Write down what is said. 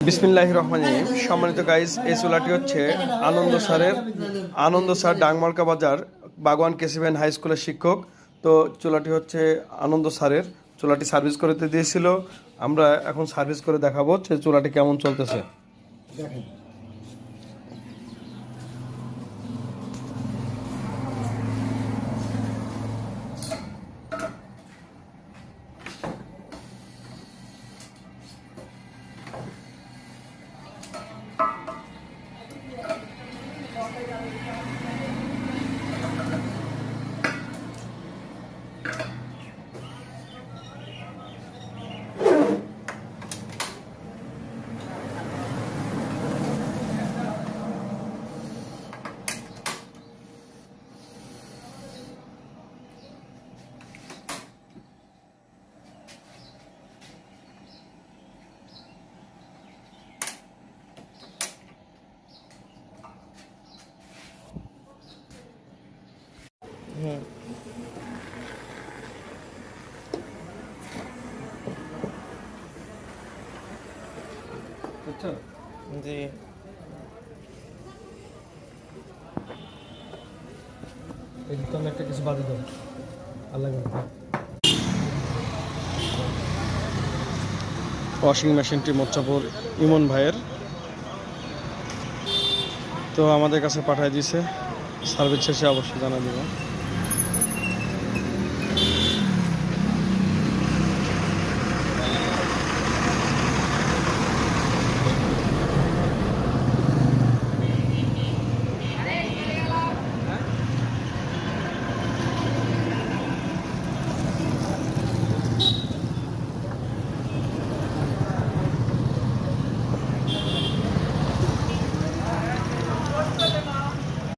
বিসমিল্লাহির রহমানির রহিম। সম্মানিত গাইস, এই চুলাটি হচ্ছে আনন্দ স্যার ডাংমার্কা বাজার বাগওয়ান কেসিভেন হাই স্কুলের শিক্ষক। তো চুলাটি হচ্ছে আনন্দ স্যারের। চুলাটি সার্ভিস করতে দিয়েছিল, আমরা এখন সার্ভিস করে দেখাবো যে চুলাটি কেমন চলতেছে। জি একটা কিছু বাদে দাও আল্লাহ। ওয়াশিং মেশিনটি মোচ্চাপুর ইমন ভাইয়ের, তো আমাদের কাছে পাঠিয়ে দিয়েছে। সার্ভিস শেষে অবশ্যই জানা দেবো।